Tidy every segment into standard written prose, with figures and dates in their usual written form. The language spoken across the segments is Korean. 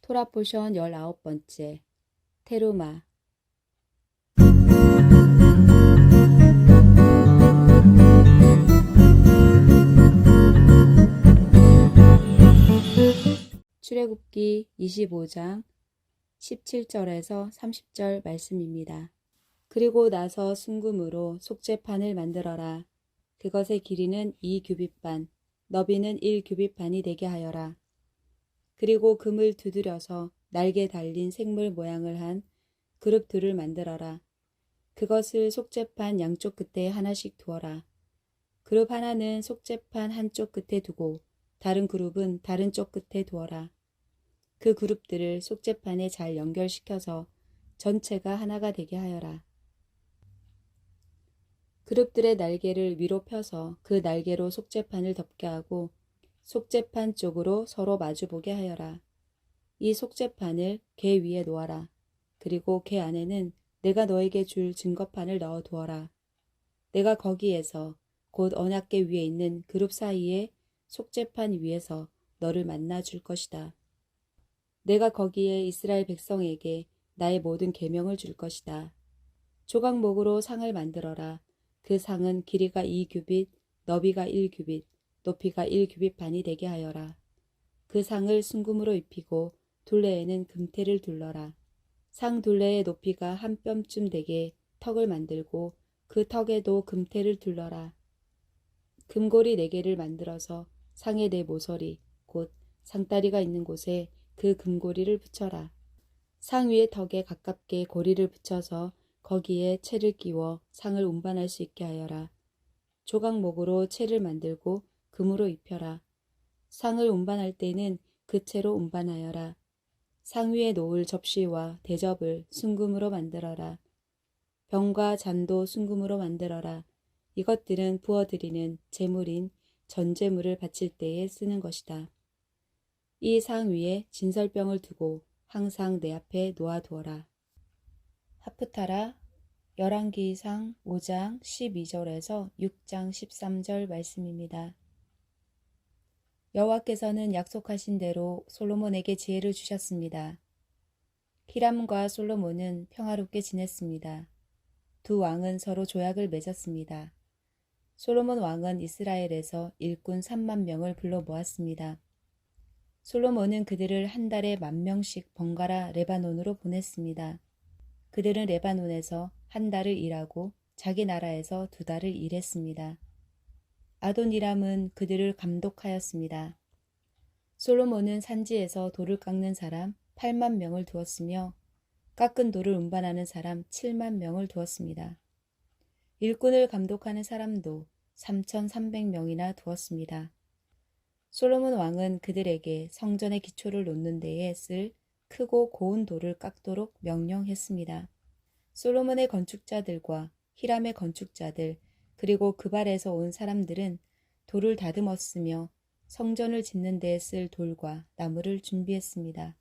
토라 포션 19번째 테루마. 출애굽기 25장 17절에서 30절 말씀입니다. 그리고 나서 순금으로 속죄판을 만들어라. 그것의 길이는 2규빗반, 너비는 1규빗반이 되게 하여라. 그리고 금을 두드려서 날개 달린 생물 모양을 한 그룹 둘을 만들어라. 그것을 속죄판 양쪽 끝에 하나씩 두어라. 그룹 하나는 속죄판 한쪽 끝에 두고 다른 그룹은 다른 쪽 끝에 두어라. 그 그룹들을 속죄판에 잘 연결시켜서 전체가 하나가 되게 하여라. 그룹들의 날개를 위로 펴서 그 날개로 속죄판을 덮게 하고 속죄판 쪽으로 서로 마주보게 하여라. 이 속죄판을 궤 위에 놓아라. 그리고 궤 안에는 내가 너에게 줄 증거판을 넣어 두어라. 내가 거기에서 곧 언약궤 위에 있는 그룹 사이에 속죄판 위에서 너를 만나 줄 것이다. 내가 거기에 이스라엘 백성에게 나의 모든 계명을 줄 것이다. 조각목으로 상을 만들어라. 그 상은 길이가 2규빗, 너비가 1규빗, 높이가 1규빗반이 되게 하여라. 그 상을 순금으로 입히고 둘레에는 금테를 둘러라. 상 둘레의 높이가 한 뼘쯤 되게 턱을 만들고 그 턱에도 금테를 둘러라. 금고리 4개를 만들어서 상의 4모서리, 곧 상다리가 있는 곳에 그 금고리를 붙여라. 상 위의 턱에 가깝게 고리를 붙여서 거기에 채를 끼워 상을 운반할 수 있게 하여라. 조각목으로 채를 만들고 금으로 입혀라. 상을 운반할 때는 그 채로 운반하여라. 상 위에 놓을 접시와 대접을 순금으로 만들어라. 병과 잔도 순금으로 만들어라. 이것들은 부어드리는 제물인 전제물을 바칠 때에 쓰는 것이다. 이 상 위에 진설병을 두고 항상 내 앞에 놓아두어라. 하프타라 열왕기상 5장 12절에서 6장 13절 말씀입니다. 여호와께서는 약속하신 대로 솔로몬에게 지혜를 주셨습니다. 히람과 솔로몬은 평화롭게 지냈습니다. 두 왕은 서로 조약을 맺었습니다. 솔로몬 왕은 이스라엘에서 일꾼 3만 명을 불러 모았습니다. 솔로몬은 그들을 한 달에 10,000명씩 번갈아 레바논으로 보냈습니다. 그들은 레바논에서 한 달을 일하고 자기 나라에서 2달을 일했습니다. 아도니람은 그들을 감독하였습니다. 솔로몬은 산지에서 돌을 깎는 사람 8만 명을 두었으며 깎은 돌을 운반하는 사람 7만 명을 두었습니다. 일꾼을 감독하는 사람도 3,300명이나 두었습니다. 솔로몬 왕은 그들에게 성전의 기초를 놓는 데에 쓸 크고 고운 돌을 깎도록 명령했습니다. 솔로몬의 건축자들과 히람의 건축자들 그리고 그발에서 온 사람들은 돌을 다듬었으며 성전을 짓는 데에 쓸 돌과 나무를 준비했습니다.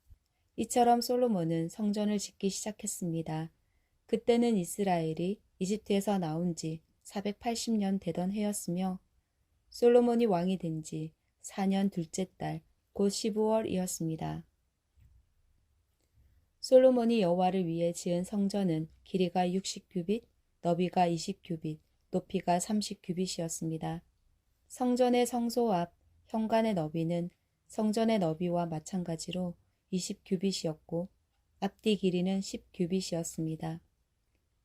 이처럼 솔로몬은 성전을 짓기 시작했습니다. 그때는 이스라엘이 이집트에서 나온 지 480년 되던 해였으며 솔로몬이 왕이 된 지 4년 둘째 달 곧 15월이었습니다. 솔로몬이 여호와를 위해 지은 성전은 길이가 60규빗, 너비가 20규빗, 높이가 30규빗이었습니다. 성전의 성소 앞 현관의 너비는 성전의 너비와 마찬가지로 20규빗이었고 앞뒤 길이는 10규빗이었습니다.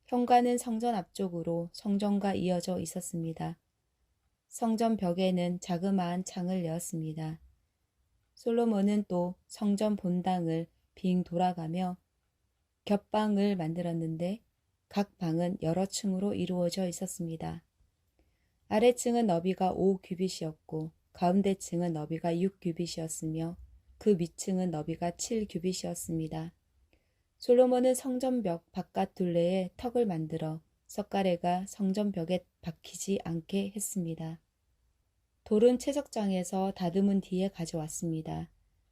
현관은 성전 앞쪽으로 성전과 이어져 있었습니다. 성전 벽에는 자그마한 창을 내었습니다. 솔로몬은 또 성전 본당을 빙 돌아가며 겹방을 만들었는데 각 방은 여러 층으로 이루어져 있었습니다. 아래층은 너비가 5규빗이었고 가운데 층은 너비가 6규빗이었으며 그 밑층은 너비가 7규빗이었습니다. 솔로몬은 성전벽 바깥 둘레에 턱을 만들어 석가래가 성전벽에 박히지 않게 했습니다. 돌은 채석장에서 다듬은 뒤에 가져왔습니다.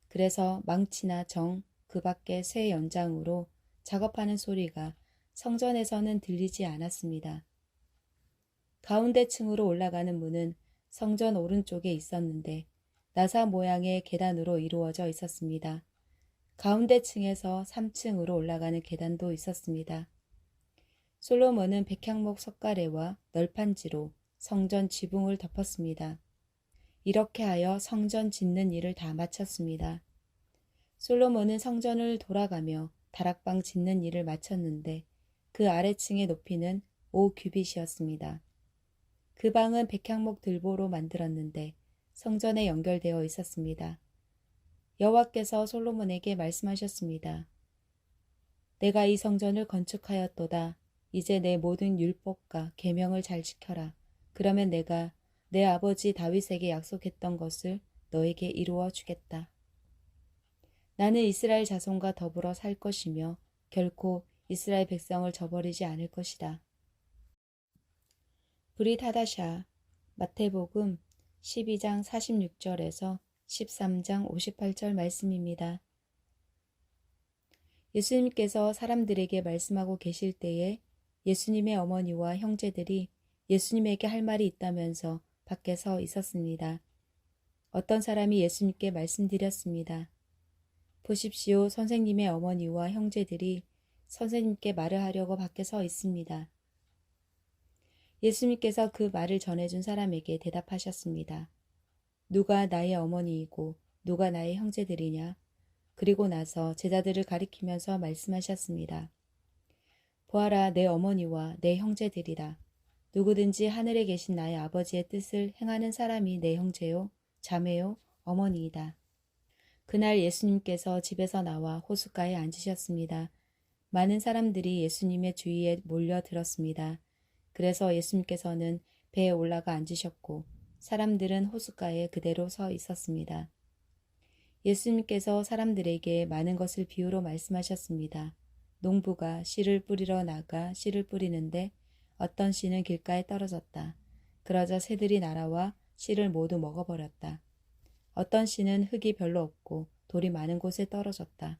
그래서 망치나 정, 그 밖에 쇠 연장으로 작업하는 소리가 성전에서는 들리지 않았습니다. 가운데 층으로 올라가는 문은 성전 오른쪽에 있었는데 나사 모양의 계단으로 이루어져 있었습니다. 가운데 층에서 3층으로 올라가는 계단도 있었습니다. 솔로몬은 백향목 석가래와 널판지로 성전 지붕을 덮었습니다. 이렇게 하여 성전 짓는 일을 다 마쳤습니다. 솔로몬은 성전을 돌아가며 다락방 짓는 일을 마쳤는데 그 아래층의 높이는 5규빗이었습니다. 그 방은 백향목 들보로 만들었는데 성전에 연결되어 있었습니다. 여호와께서 솔로몬에게 말씀하셨습니다. 내가 이 성전을 건축하였도다. 이제 내 모든 율법과 계명을 잘 지켜라. 그러면 내가 내 아버지 다윗에게 약속했던 것을 너에게 이루어 주겠다. 나는 이스라엘 자손과 더불어 살 것이며 결코 이스라엘 백성을 저버리지 않을 것이다. 브릿 하다샤. 마태복음 12장 46절에서 13장 58절 말씀입니다. 예수님께서 사람들에게 말씀하고 계실 때에 예수님의 어머니와 형제들이 예수님에게 할 말이 있다면서 밖에 서 있었습니다. 어떤 사람이 예수님께 말씀드렸습니다. 보십시오, 선생님의 어머니와 형제들이 선생님께 말을 하려고 밖에 서 있습니다. 예수님께서 그 말을 전해준 사람에게 대답하셨습니다. 누가 나의 어머니이고 누가 나의 형제들이냐? 그리고 나서 제자들을 가리키면서 말씀하셨습니다. 보아라, 내 어머니와 내 형제들이라. 누구든지 하늘에 계신 나의 아버지의 뜻을 행하는 사람이 내 형제요, 자매요, 어머니이다. 그날 예수님께서 집에서 나와 호숫가에 앉으셨습니다. 많은 사람들이 예수님의 주위에 몰려들었습니다. 그래서 예수님께서는 배에 올라가 앉으셨고 사람들은 호숫가에 그대로 서 있었습니다. 예수님께서 사람들에게 많은 것을 비유로 말씀하셨습니다. 농부가 씨를 뿌리러 나가 씨를 뿌리는데 어떤 씨는 길가에 떨어졌다. 그러자 새들이 날아와 씨를 모두 먹어버렸다. 어떤 씨는 흙이 별로 없고 돌이 많은 곳에 떨어졌다.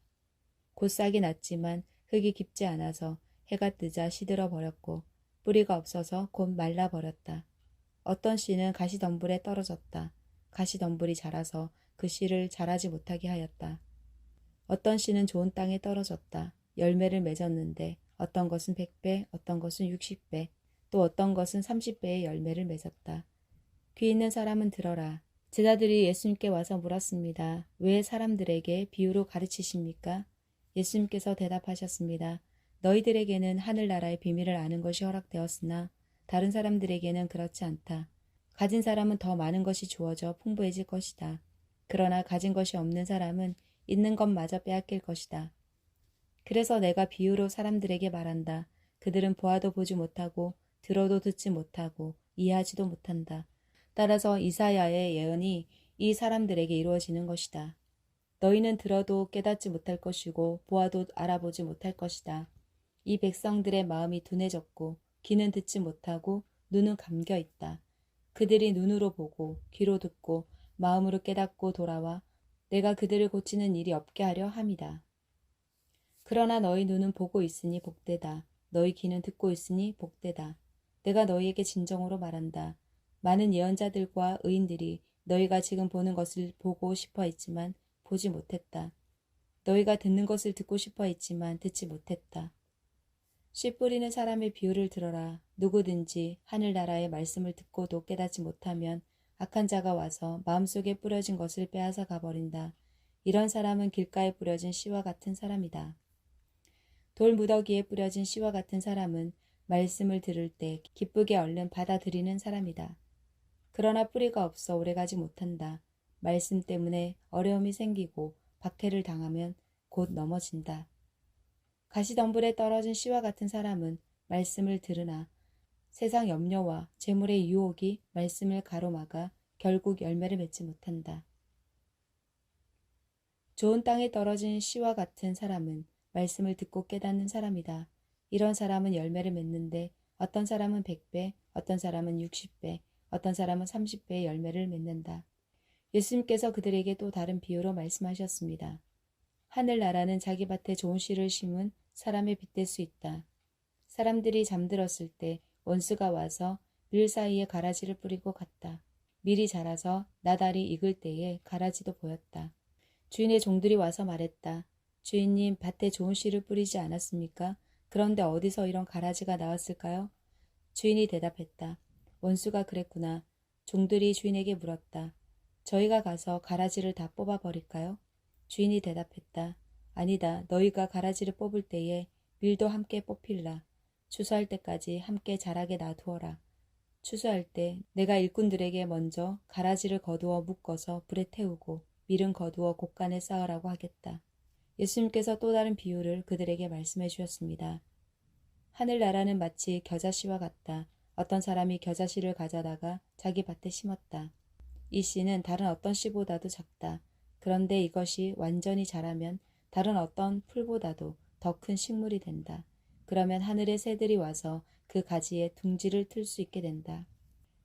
곧 싹이 났지만 흙이 깊지 않아서 해가 뜨자 시들어 버렸고 뿌리가 없어서 곧 말라버렸다. 어떤 씨는 가시덤불에 떨어졌다. 가시덤불이 자라서 그 씨를 자라지 못하게 하였다. 어떤 씨는 좋은 땅에 떨어졌다. 열매를 맺었는데 어떤 것은 100배, 어떤 것은 60배, 또 어떤 것은 30배의 열매를 맺었다. 귀 있는 사람은 들어라. 제자들이 예수님께 와서 물었습니다. 왜 사람들에게 비유로 가르치십니까? 예수님께서 대답하셨습니다. 너희들에게는 하늘나라의 비밀을 아는 것이 허락되었으나 다른 사람들에게는 그렇지 않다. 가진 사람은 더 많은 것이 주어져 풍부해질 것이다. 그러나 가진 것이 없는 사람은 있는 것마저 빼앗길 것이다. 그래서 내가 비유로 사람들에게 말한다. 그들은 보아도 보지 못하고 들어도 듣지 못하고 이해하지도 못한다. 따라서 이사야의 예언이 이 사람들에게 이루어지는 것이다. 너희는 들어도 깨닫지 못할 것이고 보아도 알아보지 못할 것이다. 이 백성들의 마음이 둔해졌고 귀는 듣지 못하고 눈은 감겨 있다. 그들이 눈으로 보고 귀로 듣고 마음으로 깨닫고 돌아와 내가 그들을 고치는 일이 없게 하려 함이다. 그러나 너희 눈은 보고 있으니 복되다. 너희 귀는 듣고 있으니 복되다. 내가 너희에게 진정으로 말한다. 많은 예언자들과 의인들이 너희가 지금 보는 것을 보고 싶어 했지만 보지 못했다. 너희가 듣는 것을 듣고 싶어 했지만 듣지 못했다. 씨 뿌리는 사람의 비유를 들어라. 누구든지 하늘나라의 말씀을 듣고도 깨닫지 못하면 악한 자가 와서 마음속에 뿌려진 것을 빼앗아 가버린다. 이런 사람은 길가에 뿌려진 씨와 같은 사람이다. 돌무더기에 뿌려진 씨와 같은 사람은 말씀을 들을 때 기쁘게 얼른 받아들이는 사람이다. 그러나 뿌리가 없어 오래가지 못한다. 말씀 때문에 어려움이 생기고 박해를 당하면 곧 넘어진다. 가시덤불에 떨어진 씨와 같은 사람은 말씀을 들으나 세상 염려와 재물의 유혹이 말씀을 가로막아 결국 열매를 맺지 못한다. 좋은 땅에 떨어진 씨와 같은 사람은 말씀을 듣고 깨닫는 사람이다. 이런 사람은 열매를 맺는데 어떤 사람은 100배, 어떤 사람은 60배, 어떤 사람은 30배의 열매를 맺는다. 예수님께서 그들에게 또 다른 비유로 말씀하셨습니다. 하늘나라는 자기 밭에 좋은 씨를 심은 사람에 빗댈 수 있다. 사람들이 잠들었을 때 원수가 와서 밀 사이에 가라지를 뿌리고 갔다. 밀이 자라서 나달이 익을 때에 가라지도 보였다. 주인의 종들이 와서 말했다. 주인님, 밭에 좋은 씨를 뿌리지 않았습니까? 그런데 어디서 이런 가라지가 나왔을까요? 주인이 대답했다. 원수가 그랬구나. 종들이 주인에게 물었다. 저희가 가서 가라지를 다 뽑아버릴까요? 주인이 대답했다. 아니다. 너희가 가라지를 뽑을 때에 밀도 함께 뽑힐라. 추수할 때까지 함께 자라게 놔두어라. 추수할 때 내가 일꾼들에게 먼저 가라지를 거두어 묶어서 불에 태우고 밀은 거두어 곡간에 쌓으라고 하겠다. 예수님께서 또 다른 비유를 그들에게 말씀해 주셨습니다. 하늘나라는 마치 겨자씨와 같다. 어떤 사람이 겨자씨를 가져다가 자기 밭에 심었다. 이 씨는 다른 어떤 씨보다도 작다. 그런데 이것이 완전히 자라면 다른 어떤 풀보다도 더 큰 식물이 된다. 그러면 하늘의 새들이 와서 그 가지에 둥지를 틀 수 있게 된다.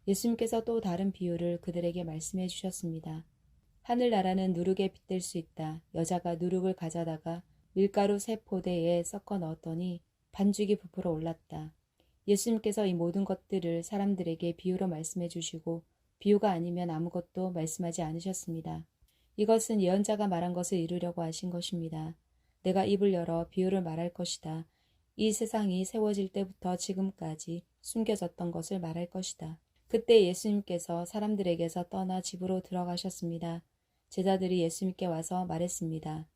예수님께서 또 다른 비유를 그들에게 말씀해 주셨습니다. 하늘나라는 누룩에 빗댈 수 있다. 여자가 누룩을 가져다가 밀가루 3포대에 섞어 넣었더니 반죽이 부풀어 올랐다. 예수님께서 이 모든 것들을 사람들에게 비유로 말씀해 주시고 비유가 아니면 아무것도 말씀하지 않으셨습니다. 이것은 예언자가 말한 것을 이루려고 하신 것입니다. 내가 입을 열어 비유를 말할 것이다. 이 세상이 세워질 때부터 지금까지 숨겨졌던 것을 말할 것이다. 그때 예수님께서 사람들에게서 떠나 집으로 들어가셨습니다. 제자들이 예수님께 와서 말했습니다.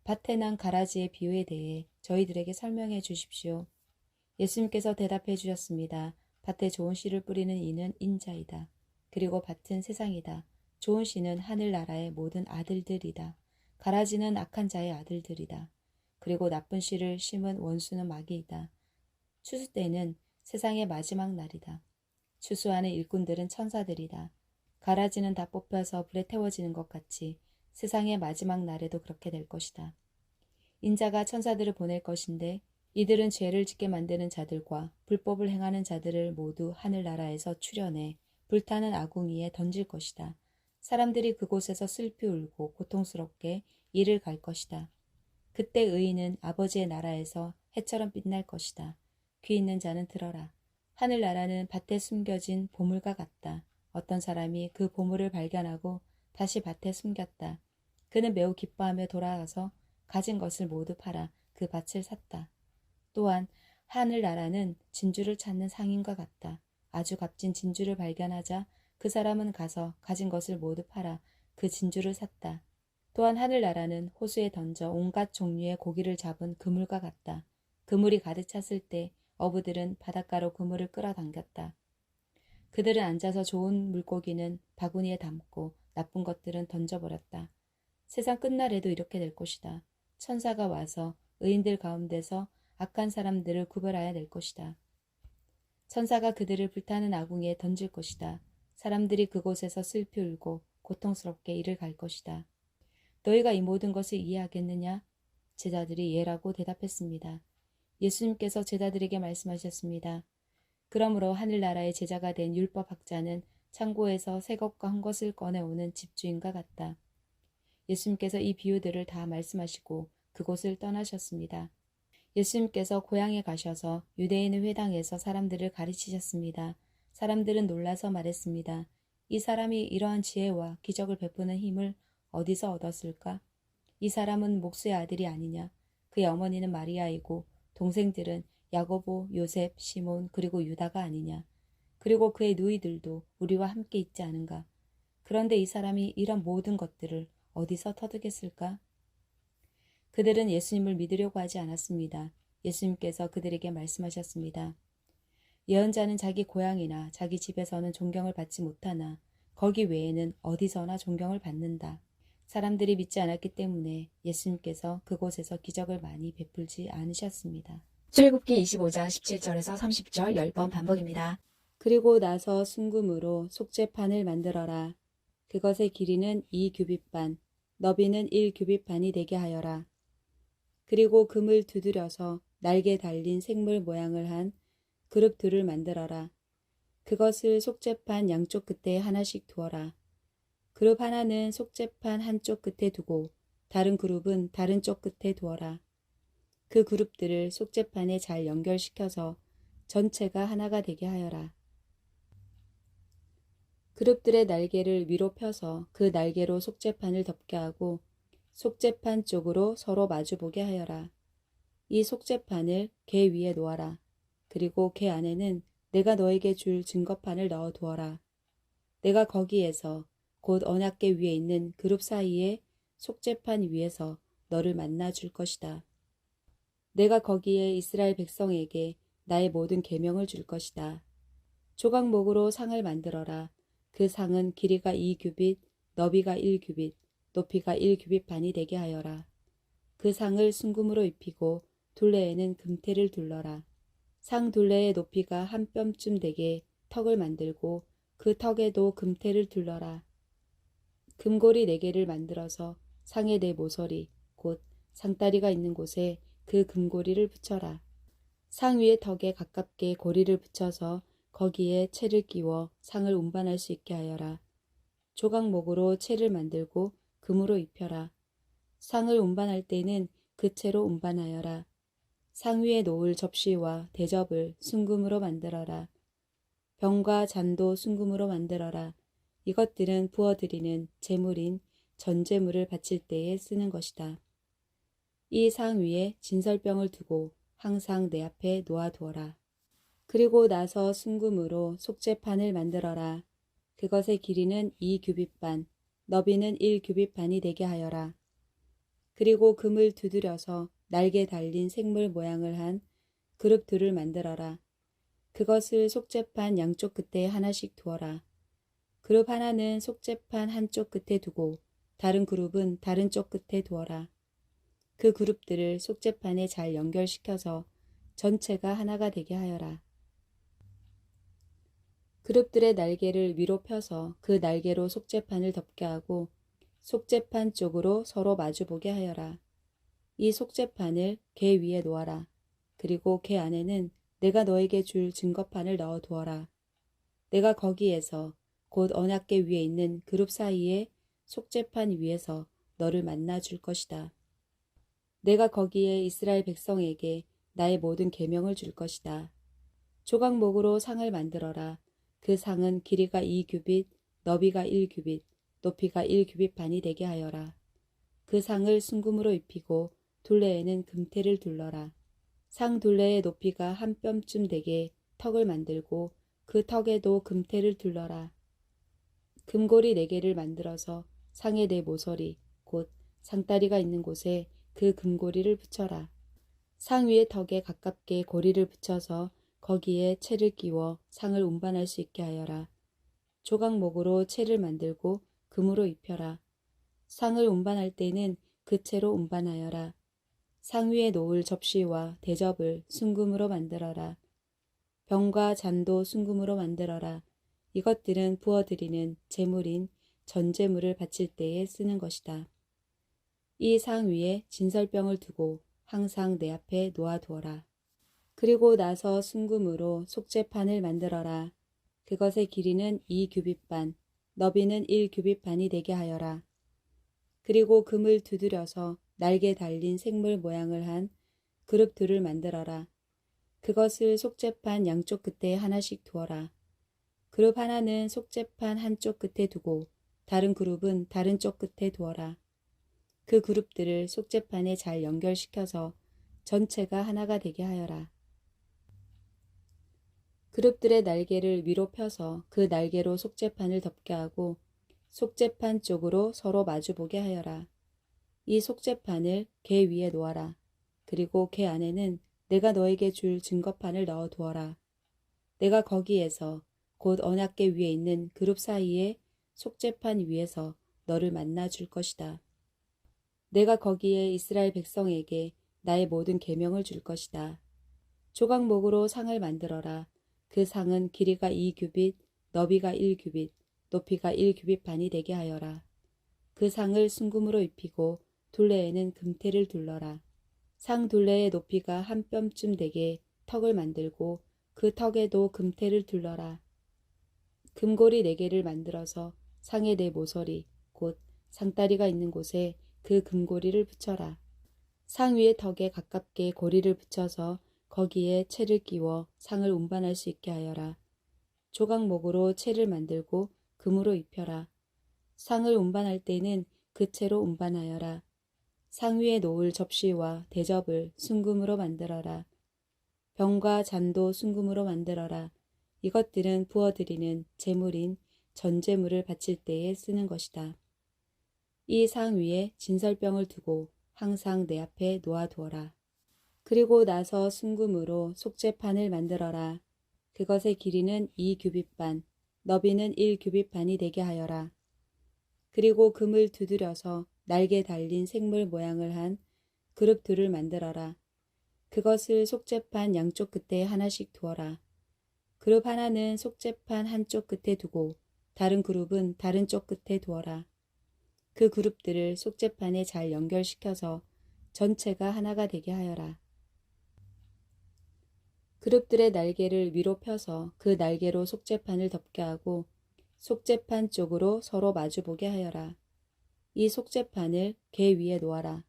밭에 난 가라지의 비유에 대해 저희들에게 설명해 주십시오. 예수님께서 대답해 주셨습니다. 밭에 좋은 씨를 뿌리는 이는 인자이다. 그리고 밭은 세상이다. 좋은 씨는 하늘나라의 모든 아들들이다. 가라지는 악한 자의 아들들이다. 그리고 나쁜 씨를 심은 원수는 마귀이다. 추수 때는 세상의 마지막 날이다. 추수하는 일꾼들은 천사들이다. 가라지는 다 뽑혀서 불에 태워지는 것 같이 세상의 마지막 날에도 그렇게 될 것이다. 인자가 천사들을 보낼 것인데 이들은 죄를 짓게 만드는 자들과 불법을 행하는 자들을 모두 하늘나라에서 추려내 불타는 아궁이에 던질 것이다. 사람들이 그곳에서 슬피 울고 고통스럽게 이를 갈 것이다. 그때 의인은 아버지의 나라에서 해처럼 빛날 것이다. 귀 있는 자는 들어라. 하늘나라는 밭에 숨겨진 보물과 같다. 어떤 사람이 그 보물을 발견하고 다시 밭에 숨겼다. 그는 매우 기뻐하며 돌아가서 가진 것을 모두 팔아 그 밭을 샀다. 또한 하늘나라는 진주를 찾는 상인과 같다. 아주 값진 진주를 발견하자 그 사람은 가서 가진 것을 모두 팔아 그 진주를 샀다. 또한 하늘나라는 호수에 던져 온갖 종류의 고기를 잡은 그물과 같다. 그물이 가득 찼을 때 어부들은 바닷가로 그물을 끌어당겼다. 그들은 앉아서 좋은 물고기는 바구니에 담고 나쁜 것들은 던져버렸다. 세상 끝날에도 이렇게 될 것이다. 천사가 와서 의인들 가운데서 악한 사람들을 구별하여 낼 것이다. 천사가 그들을 불타는 아궁이에 던질 것이다. 사람들이 그곳에서 슬피 울고 고통스럽게 이를 갈 것이다. 너희가 이 모든 것을 이해하겠느냐? 제자들이 예라고 대답했습니다. 예수님께서 제자들에게 말씀하셨습니다. 그러므로 하늘나라의 제자가 된 율법학자는 창고에서 새 것과 한 것을 꺼내오는 집주인과 같다. 예수님께서 이 비유들을 다 말씀하시고 그곳을 떠나셨습니다. 예수님께서 고향에 가셔서 유대인의 회당에서 사람들을 가르치셨습니다. 사람들은 놀라서 말했습니다. 이 사람이 이러한 지혜와 기적을 베푸는 힘을 어디서 얻었을까? 이 사람은 목수의 아들이 아니냐? 그의 어머니는 마리아이고 동생들은 야고보, 요셉, 시몬 그리고 유다가 아니냐? 그리고 그의 누이들도 우리와 함께 있지 않은가? 그런데 이 사람이 이런 모든 것들을 어디서 터득했을까? 그들은 예수님을 믿으려고 하지 않았습니다. 예수님께서 그들에게 말씀하셨습니다. 예언자는 자기 고향이나 자기 집에서는 존경을 받지 못하나 거기 외에는 어디서나 존경을 받는다. 사람들이 믿지 않았기 때문에 예수님께서 그곳에서 기적을 많이 베풀지 않으셨습니다. 출애굽기 25장 17절에서 30절 10번 반복입니다. 그리고 나서 순금으로 속죄판을 만들어라. 그것의 길이는 2규빗반, 너비는 1규빗반이 되게 하여라. 그리고 금을 두드려서 날개 달린 생물 모양을 한 그룹 둘을 만들어라. 그것을 속죄판 양쪽 끝에 하나씩 두어라. 그룹 하나는 속죄판 한쪽 끝에 두고 다른 그룹은 다른 쪽 끝에 두어라. 그 그룹들을 속죄판에 잘 연결시켜서 전체가 하나가 되게 하여라. 그룹들의 날개를 위로 펴서 그 날개로 속죄판을 덮게 하고 속죄판 쪽으로 서로 마주보게 하여라. 이 속죄판을 궤 위에 놓아라. 그리고 궤 안에는 내가 너에게 줄 증거판을 넣어 두어라. 내가 거기에서 곧 언약궤 위에 있는 그룹 사이에 속죄판 위에서 너를 만나 줄 것이다. 내가 거기에 이스라엘 백성에게 나의 모든 계명을 줄 것이다. 조각목으로 상을 만들어라. 그 상은 길이가 2규빗, 너비가 1규빗, 높이가 1규빗 반이 되게 하여라. 그 상을 순금으로 입히고 둘레에는 금테를 둘러라. 상 둘레의 높이가 한 뼘쯤 되게 턱을 만들고 그 턱에도 금테를 둘러라. 금고리 4개를 만들어서 상의 4 모서리, 곧 상다리가 있는 곳에 그 금고리를 붙여라. 상 위의 턱에 가깝게 고리를 붙여서 거기에 채를 끼워 상을 운반할 수 있게 하여라. 조각목으로 채를 만들고 금으로 입혀라. 상을 운반할 때는 그 채로 운반하여라. 상 위에 놓을 접시와 대접을 순금으로 만들어라. 병과 잔도 순금으로 만들어라. 이것들은 부어드리는 제물인 전제물을 바칠 때에 쓰는 것이다. 이 상 위에 진설병을 두고 항상 내 앞에 놓아두어라. 그리고 나서 순금으로 속죄판을 만들어라. 그것의 길이는 2규빗 반, 너비는 1규빗 반이 되게 하여라. 그리고 금을 두드려서 날개 달린 생물 모양을 한 그룹 둘을 만들어라. 그것을 속죄판 양쪽 끝에 하나씩 두어라. 그룹 하나는 속죄판 한쪽 끝에 두고 다른 그룹은 다른 쪽 끝에 두어라. 그 그룹들을 속죄판에 잘 연결시켜서 전체가 하나가 되게 하여라. 그룹들의 날개를 위로 펴서 그 날개로 속죄판을 덮게 하고 속죄판 쪽으로 서로 마주보게 하여라. 이 속죄판을 궤 위에 놓아라. 그리고 궤 안에는 내가 너에게 줄 증거판을 넣어 두어라. 내가 거기에서 곧 언약궤 위에 있는 그룹 사이에 속죄판 위에서 너를 만나 줄 것이다. 내가 거기에 이스라엘 백성에게 나의 모든 계명을 줄 것이다. 조각목으로 상을 만들어라. 그 상은 길이가 2규빗, 너비가 1규빗, 높이가 1규빗 반이 되게 하여라. 그 상을 순금으로 입히고 둘레에는 금테를 둘러라. 상 둘레의 높이가 한 뼘쯤 되게 턱을 만들고 그 턱에도 금테를 둘러라. 금고리 4개를 만들어서 상의 4 모서리, 곧 상다리가 있는 곳에 그 금고리를 붙여라. 상 위의 턱에 가깝게 고리를 붙여서 거기에 채를 끼워 상을 운반할 수 있게 하여라. 조각목으로 채를 만들고 금으로 입혀라. 상을 운반할 때는 그 채로 운반하여라. 상 위에 놓을 접시와 대접을 순금으로 만들어라. 병과 잔도 순금으로 만들어라. 이것들은 부어드리는 제물인 전제물을 바칠 때에 쓰는 것이다. 이 상 위에 진설병을 두고 항상 내 앞에 놓아두어라. 그리고 나서 순금으로 속죄판을 만들어라. 그것의 길이는 2규빗 반, 너비는 1규빗 반이 되게 하여라. 그리고 금을 두드려서 날개 달린 생물 모양을 한 그룹 둘을 만들어라. 그것을 속죄판 양쪽 끝에 하나씩 두어라. 그룹 하나는 속죄판 한쪽 끝에 두고 다른 그룹은 다른 쪽 끝에 두어라. 그 그룹들을 속죄판에 잘 연결시켜서 전체가 하나가 되게 하여라. 그룹들의 날개를 위로 펴서 그 날개로 속죄판을 덮게 하고 속죄판 쪽으로 서로 마주보게 하여라. 이 속죄판을 궤 위에 놓아라. 그리고 궤 안에는 내가 너에게 줄 증거판을 넣어 두어라. 내가 거기에서 곧 언약궤 위에 있는 그룹 사이에 속죄판 위에서 너를 만나 줄 것이다. 내가 거기에 이스라엘 백성에게 나의 모든 계명을 줄 것이다. 조각목으로 상을 만들어라. 그 상은 길이가 2규빗, 너비가 1규빗, 높이가 1규빗 반이 되게 하여라. 그 상을 순금으로 입히고 둘레에는 금테를 둘러라. 상 둘레의 높이가 한 뼘쯤 되게 턱을 만들고 그 턱에도 금테를 둘러라. 금고리 4개를 만들어서 상의 4 모서리, 곧 상다리가 있는 곳에 그 금고리를 붙여라. 상 위의 턱에 가깝게 고리를 붙여서 거기에 채를 끼워 상을 운반할 수 있게 하여라. 조각목으로 채를 만들고 금으로 입혀라. 상을 운반할 때는 그 채로 운반하여라. 상위에 놓을 접시와 대접을 순금으로 만들어라. 병과 잔도 순금으로 만들어라. 이것들은 부어드리는 제물인 전제물을 바칠 때에 쓰는 것이다. 이 상 위에 진설병을 두고 항상 내 앞에 놓아두어라. 그리고 나서 순금으로 속죄판을 만들어라. 그것의 길이는 2규빗반, 너비는 1규빗반이 되게 하여라. 그리고 금을 두드려서 날개 달린 생물 모양을 한 그룹 둘을 만들어라. 그것을 속죄판 양쪽 끝에 하나씩 두어라. 그룹 하나는 속죄판 한쪽 끝에 두고 다른 그룹은 다른 쪽 끝에 두어라. 그 그룹들을 속죄판에 잘 연결시켜서 전체가 하나가 되게 하여라. 그룹들의 날개를 위로 펴서 그 날개로 속죄판을 덮게 하고 속죄판 쪽으로 서로 마주보게 하여라. 이 속죄판을 궤 위에 놓아라.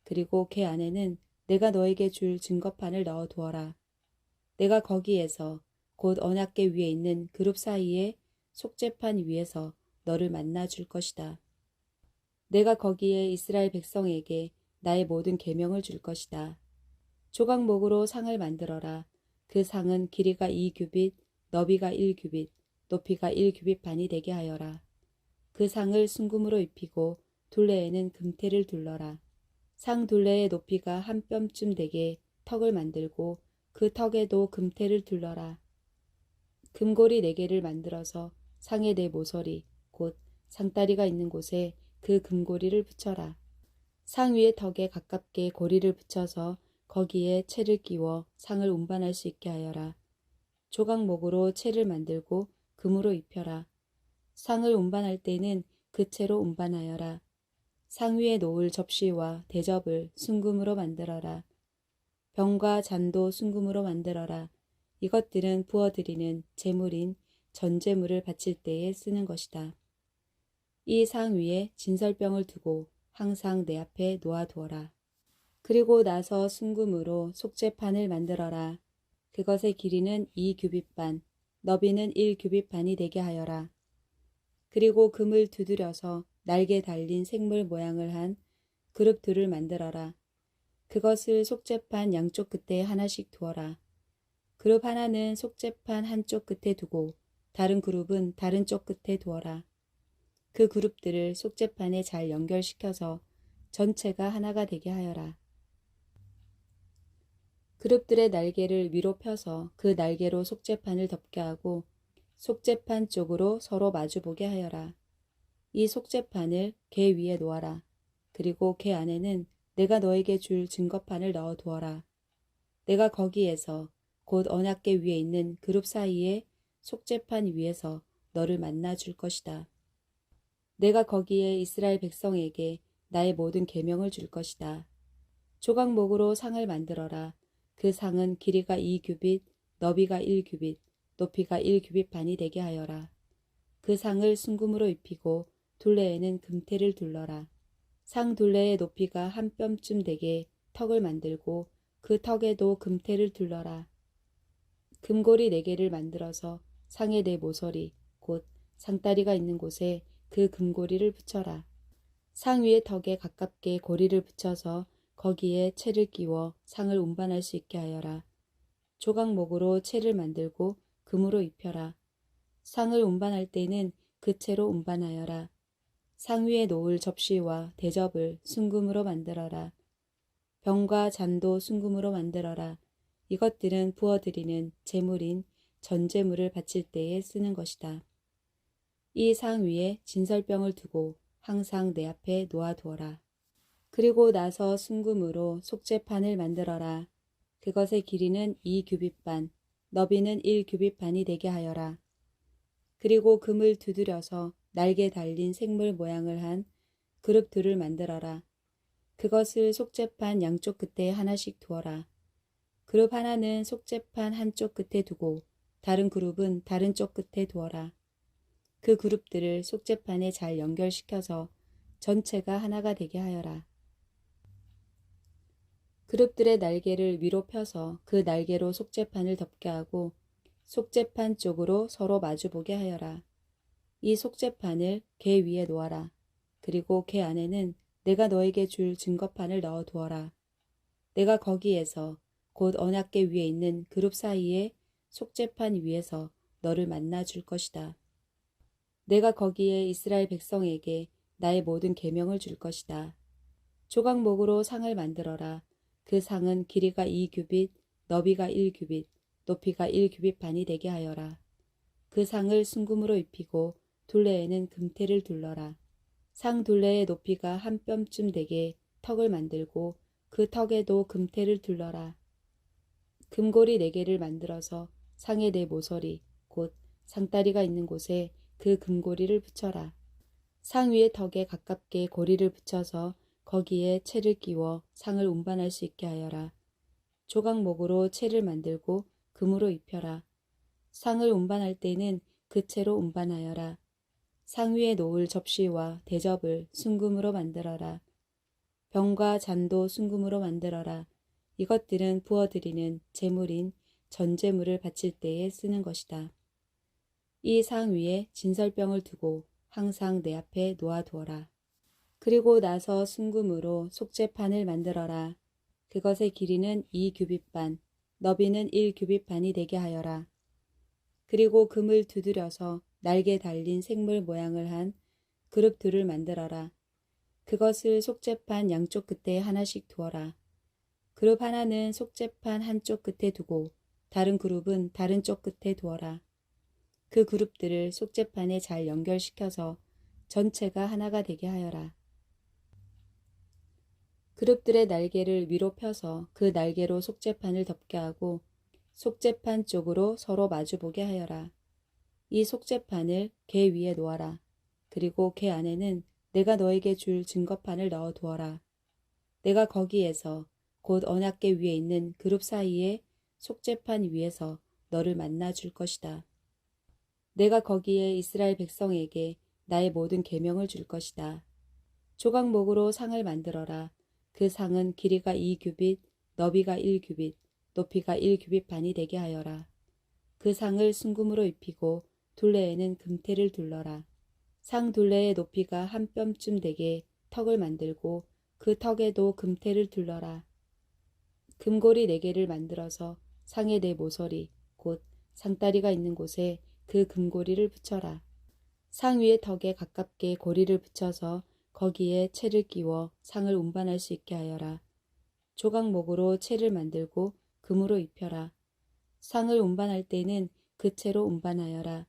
그리고 궤 안에는 내가 너에게 줄 증거판을 넣어 두어라. 내가 거기에서 곧 언약궤 위에 있는 그룹 사이에 속죄판 위에서 너를 만나 줄 것이다. 내가 거기에 이스라엘 백성에게 나의 모든 계명을 줄 것이다. 조각목으로 상을 만들어라. 그 상은 길이가 2규빗, 너비가 1규빗, 높이가 1규빗반이 되게 하여라. 그 상을 순금으로 입히고 둘레에는 금테를 둘러라. 상 둘레의 높이가 한 뼘쯤 되게 턱을 만들고 그 턱에도 금테를 둘러라. 금고리 4개를 만들어서 상의 네 모서리, 곧 상다리가 있는 곳에 그 금고리를 붙여라. 상 위의 턱에 가깝게 고리를 붙여서 거기에 채를 끼워 상을 운반할 수 있게 하여라. 조각목으로 채를 만들고 금으로 입혀라. 상을 운반할 때는 그 채로 운반하여라. 상 위에 놓을 접시와 대접을 순금으로 만들어라. 병과 잔도 순금으로 만들어라. 이것들은 부어드리는 제물인 전제물을 바칠 때에 쓰는 것이다. 이 상 위에 진설병을 두고 항상 내 앞에 놓아두어라. 그리고 나서 순금으로 속죄판을 만들어라. 그것의 길이는 2규빗반, 너비는 1규빗반이 되게 하여라. 그리고 금을 두드려서 날개 달린 생물 모양을 한 그룹 둘을 만들어라. 그것을 속죄판 양쪽 끝에 하나씩 두어라. 그룹 하나는 속죄판 한쪽 끝에 두고 다른 그룹은 다른 쪽 끝에 두어라. 그 그룹들을 속죄판에 잘 연결시켜서 전체가 하나가 되게 하여라. 그룹들의 날개를 위로 펴서 그 날개로 속죄판을 덮게 하고 속죄판 쪽으로 서로 마주보게 하여라. 이 속죄판을 궤 위에 놓아라. 그리고 궤 안에는 내가 너에게 줄 증거판을 넣어 두어라. 내가 거기에서 곧 언약궤 위에 있는 그룹 사이에 속죄판 위에서 너를 만나 줄 것이다. 내가 거기에 이스라엘 백성에게 나의 모든 계명을 줄 것이다. 조각목으로 상을 만들어라. 그 상은 길이가 2규빗, 너비가 1규빗, 높이가 1규빗반이 되게 하여라. 그 상을 순금으로 입히고 둘레에는 금테를 둘러라. 상 둘레의 높이가 한 뼘쯤 되게 턱을 만들고 그 턱에도 금테를 둘러라. 금고리 4개를 만들어서 상의 네 모서리, 곧 상다리가 있는 곳에 그 금고리를 붙여라. 상 위의 턱에 가깝게 고리를 붙여서 거기에 채를 끼워 상을 운반할 수 있게 하여라. 조각목으로 채를 만들고 금으로 입혀라. 상을 운반할 때는 그 채로 운반하여라. 상 위에 놓을 접시와 대접을 순금으로 만들어라. 병과 잔도 순금으로 만들어라. 이것들은 부어드리는 제물인 전제물을 바칠 때에 쓰는 것이다. 이 상 위에 진설병을 두고 항상 내 앞에 놓아두어라. 그리고 나서 순금으로 속죄판을 만들어라. 그것의 길이는 2규빗반, 너비는 1규빗반이 되게 하여라. 그리고 금을 두드려서 날개 달린 생물 모양을 한 그룹 둘을 만들어라. 그것을 속죄판 양쪽 끝에 하나씩 두어라. 그룹 하나는 속죄판 한쪽 끝에 두고 다른 그룹은 다른 쪽 끝에 두어라. 그 그룹들을 속죄판에 잘 연결시켜서 전체가 하나가 되게 하여라. 그룹들의 날개를 위로 펴서 그 날개로 속죄판을 덮게 하고 속죄판 쪽으로 서로 마주보게 하여라. 이 속죄판을 궤 위에 놓아라. 그리고 궤 안에는 내가 너에게 줄 증거판을 넣어 두어라. 내가 거기에서 곧 언약궤 위에 있는 그룹 사이에 속죄판 위에서 너를 만나 줄 것이다. 내가 거기에 이스라엘 백성에게 나의 모든 계명을 줄 것이다. 조각목으로 상을 만들어라. 그 상은 길이가 2규빗, 너비가 1규빗, 높이가 1규빗 반이 되게 하여라. 그 상을 순금으로 입히고 둘레에는 금테를 둘러라. 상 둘레의 높이가 한 뼘쯤 되게 턱을 만들고 그 턱에도 금테를 둘러라. 금고리 4개를 만들어서 상의 4 모서리, 곧 상다리가 있는 곳에 그 금고리를 붙여라. 상 위의 턱에 가깝게 고리를 붙여서 거기에 채를 끼워 상을 운반할 수 있게 하여라. 조각목으로 채를 만들고 금으로 입혀라. 상을 운반할 때는 그 채로 운반하여라. 상 위에 놓을 접시와 대접을 순금으로 만들어라. 병과 잔도 순금으로 만들어라. 이것들은 부어드리는 제물인 전제물을 바칠 때에 쓰는 것이다. 이 상 위에 진설병을 두고 항상 내 앞에 놓아두어라. 그리고 나서 순금으로 속죄판을 만들어라. 그것의 길이는 2규빗 반, 너비는 1규빗 반이 되게 하여라. 그리고 금을 두드려서 날개 달린 생물 모양을 한 그룹 둘을 만들어라. 그것을 속죄판 양쪽 끝에 하나씩 두어라. 그룹 하나는 속죄판 한쪽 끝에 두고 다른 그룹은 다른 쪽 끝에 두어라. 그 그룹들을 속죄판에 잘 연결시켜서 전체가 하나가 되게 하여라. 그룹들의 날개를 위로 펴서 그 날개로 속죄판을 덮게 하고 속죄판 쪽으로 서로 마주보게 하여라. 이 속죄판을 궤 위에 놓아라. 그리고 궤 안에는 내가 너에게 줄 증거판을 넣어 두어라. 내가 거기에서 곧 언약궤 위에 있는 그룹 사이에 속죄판 위에서 너를 만나 줄 것이다. 내가 거기에 이스라엘 백성에게 나의 모든 계명을 줄 것이다. 조각목으로 상을 만들어라. 그 상은 길이가 2규빗, 너비가 1규빗, 높이가 1규빗 반이 되게 하여라. 그 상을 순금으로 입히고 둘레에는 금테를 둘러라. 상 둘레의 높이가 한 뼘쯤 되게 턱을 만들고 그 턱에도 금테를 둘러라. 금고리 4개를 만들어서 상의 4 모서리, 곧 상다리가 있는 곳에 그 금고리를 붙여라. 상 위의 턱에 가깝게 고리를 붙여서 거기에 채를 끼워 상을 운반할 수 있게 하여라. 조각목으로 채를 만들고 금으로 입혀라. 상을 운반할 때는 그 채로 운반하여라.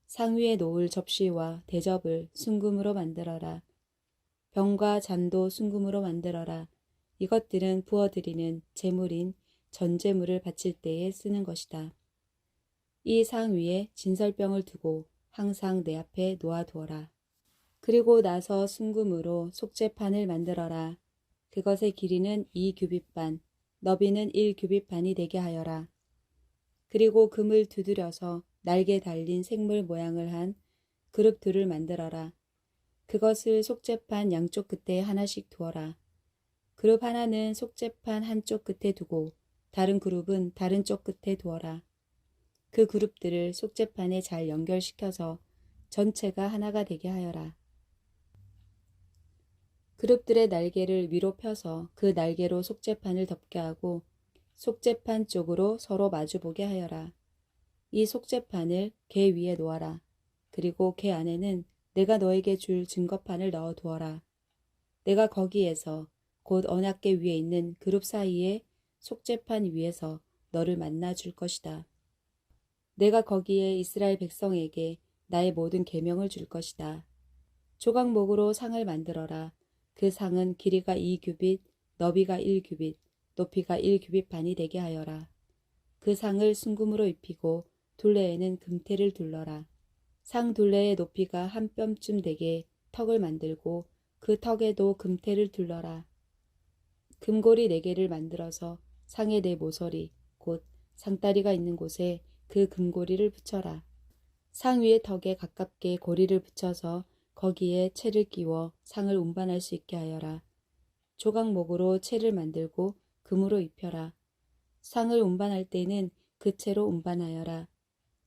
상 위에 놓을 접시와 대접을 순금으로 만들어라. 병과 잔도 순금으로 만들어라. 이것들은 부어드리는 제물인 전제물을 바칠 때에 쓰는 것이다. 이 상 위에 진설병을 두고 항상 내 앞에 놓아두어라. 그리고 나서 순금으로 속죄판을 만들어라. 그것의 길이는 2규빗 반, 너비는 1규빗 반이 되게 하여라. 그리고 금을 두드려서 날개 달린 생물 모양을 한 그룹 둘을 만들어라. 그것을 속죄판 양쪽 끝에 하나씩 두어라. 그룹 하나는 속죄판 한쪽 끝에 두고 다른 그룹은 다른 쪽 끝에 두어라. 그 그룹들을 속죄판에 잘 연결시켜서 전체가 하나가 되게 하여라. 그룹들의 날개를 위로 펴서 그 날개로 속죄판을 덮게 하고 속죄판 쪽으로 서로 마주보게 하여라. 이 속죄판을 궤 위에 놓아라. 그리고 궤 안에는 내가 너에게 줄 증거판을 넣어 두어라. 내가 거기에서 곧 언약궤 위에 있는 그룹 사이에 속죄판 위에서 너를 만나 줄 것이다. 내가 거기에 이스라엘 백성에게 나의 모든 계명을 줄 것이다. 조각목으로 상을 만들어라. 그 상은 길이가 2규빗, 너비가 1규빗, 높이가 1규빗 반이 되게 하여라. 그 상을 순금으로 입히고 둘레에는 금테를 둘러라. 상 둘레의 높이가 한 뼘쯤 되게 턱을 만들고 그 턱에도 금테를 둘러라. 금고리 4개를 만들어서 상의 4 모서리, 곧 상다리가 있는 곳에 그 금고리를 붙여라. 상 위의 턱에 가깝게 고리를 붙여서 거기에 채를 끼워 상을 운반할 수 있게 하여라. 조각목으로 채를 만들고 금으로 입혀라. 상을 운반할 때는 그 채로 운반하여라.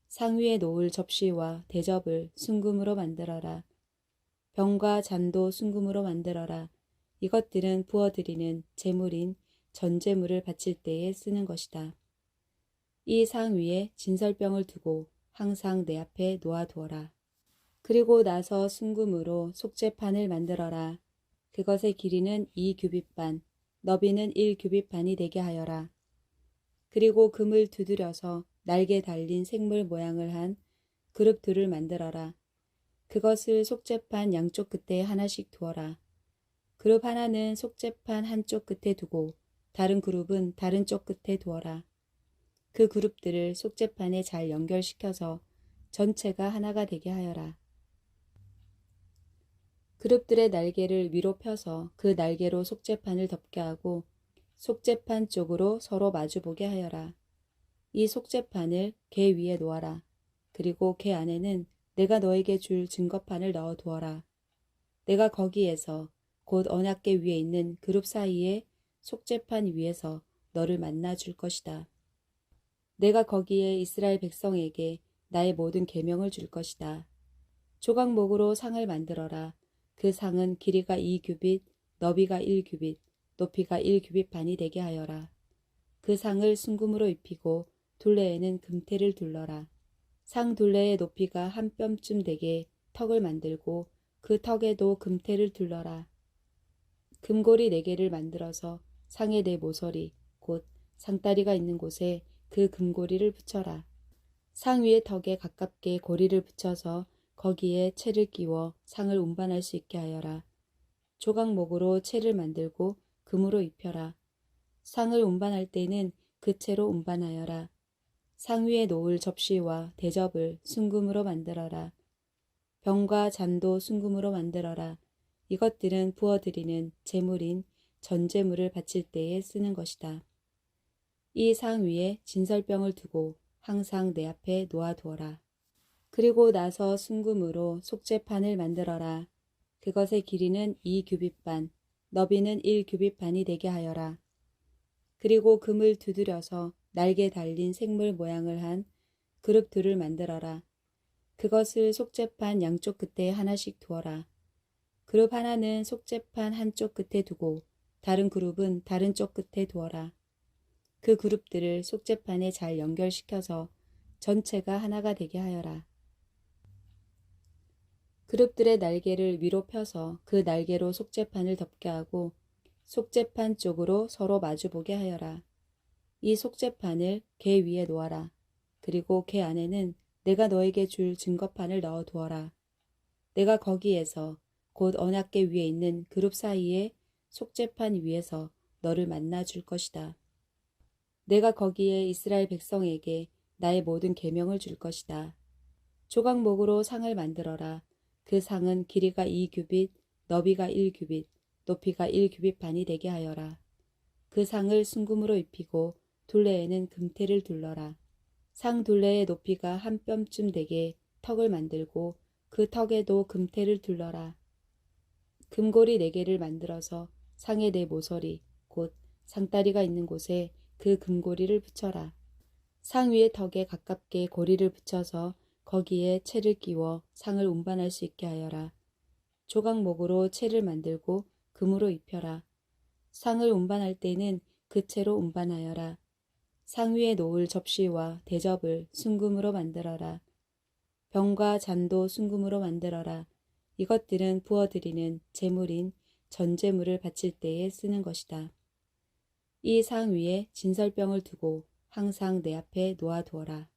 상 위에 놓을 접시와 대접을 순금으로 만들어라. 병과 잔도 순금으로 만들어라. 이것들은 부어드리는 제물인 전제물을 바칠 때에 쓰는 것이다. 이 상 위에 진설병을 두고 항상 내 앞에 놓아두어라. 그리고 나서 순금으로 속죄판을 만들어라. 그것의 길이는 2규빗반, 너비는 1규빗반이 되게 하여라. 그리고 금을 두드려서 날개 달린 생물 모양을 한 그룹 둘을 만들어라. 그것을 속죄판 양쪽 끝에 하나씩 두어라. 그룹 하나는 속죄판 한쪽 끝에 두고 다른 그룹은 다른 쪽 끝에 두어라. 그 그룹들을 속죄판에 잘 연결시켜서 전체가 하나가 되게 하여라. 그룹들의 날개를 위로 펴서 그 날개로 속죄판을 덮게 하고 속죄판 쪽으로 서로 마주보게 하여라. 이 속죄판을 궤 위에 놓아라. 그리고 궤 안에는 내가 너에게 줄 증거판을 넣어 두어라. 내가 거기에서 곧 언약궤 위에 있는 그룹 사이에 속죄판 위에서 너를 만나 줄 것이다. 내가 거기에 이스라엘 백성에게 나의 모든 계명을 줄 것이다. 조각목으로 상을 만들어라. 그 상은 길이가 2규빗, 너비가 1규빗, 높이가 1규빗 반이 되게 하여라. 그 상을 순금으로 입히고 둘레에는 금테를 둘러라. 상 둘레의 높이가 한 뼘쯤 되게 턱을 만들고 그 턱에도 금테를 둘러라. 금고리 4개를 만들어서 상의 4 모서리, 곧 상다리가 있는 곳에 그 금고리를 붙여라. 상 위의 턱에 가깝게 고리를 붙여서 거기에 채를 끼워 상을 운반할 수 있게 하여라. 조각목으로 채를 만들고 금으로 입혀라. 상을 운반할 때는 그 채로 운반하여라. 상 위에 놓을 접시와 대접을 순금으로 만들어라. 병과 잔도 순금으로 만들어라. 이것들은 부어드리는 제물인 전제물을 바칠 때에 쓰는 것이다. 이 상 위에 진설병을 두고 항상 내 앞에 놓아두어라. 그리고 나서 순금으로 속죄판을 만들어라. 그것의 길이는 2규빗반, 너비는 1규빗반이 되게 하여라. 그리고 금을 두드려서 날개 달린 생물 모양을 한 그룹 둘을 만들어라. 그것을 속죄판 양쪽 끝에 하나씩 두어라. 그룹 하나는 속죄판 한쪽 끝에 두고 다른 그룹은 다른 쪽 끝에 두어라. 그 그룹들을 속죄판에 잘 연결시켜서 전체가 하나가 되게 하여라. 그룹들의 날개를 위로 펴서 그 날개로 속죄판을 덮게 하고 속죄판 쪽으로 서로 마주보게 하여라. 이 속죄판을 궤 위에 놓아라. 그리고 궤 안에는 내가 너에게 줄 증거판을 넣어 두어라. 내가 거기에서 곧 언약궤 위에 있는 그룹 사이에 속죄판 위에서 너를 만나 줄 것이다. 내가 거기에 이스라엘 백성에게 나의 모든 계명을 줄 것이다. 조각목으로 상을 만들어라. 그 상은 길이가 2규빗, 너비가 1규빗, 높이가 1규빗 반이 되게 하여라. 그 상을 순금으로 입히고 둘레에는 금테를 둘러라. 상 둘레의 높이가 한 뼘쯤 되게 턱을 만들고 그 턱에도 금테를 둘러라. 금고리 4개를 만들어서 상의 4 모서리, 곧 상다리가 있는 곳에 그 금고리를 붙여라. 상 위의 턱에 가깝게 고리를 붙여서 거기에 채를 끼워 상을 운반할 수 있게 하여라. 조각목으로 채를 만들고 금으로 입혀라. 상을 운반할 때는 그 채로 운반하여라. 상 위에 놓을 접시와 대접을 순금으로 만들어라. 병과 잔도 순금으로 만들어라. 이것들은 부어드리는 제물인 전제물을 바칠 때에 쓰는 것이다. 이 상 위에 진설병을 두고 항상 내 앞에 놓아두어라.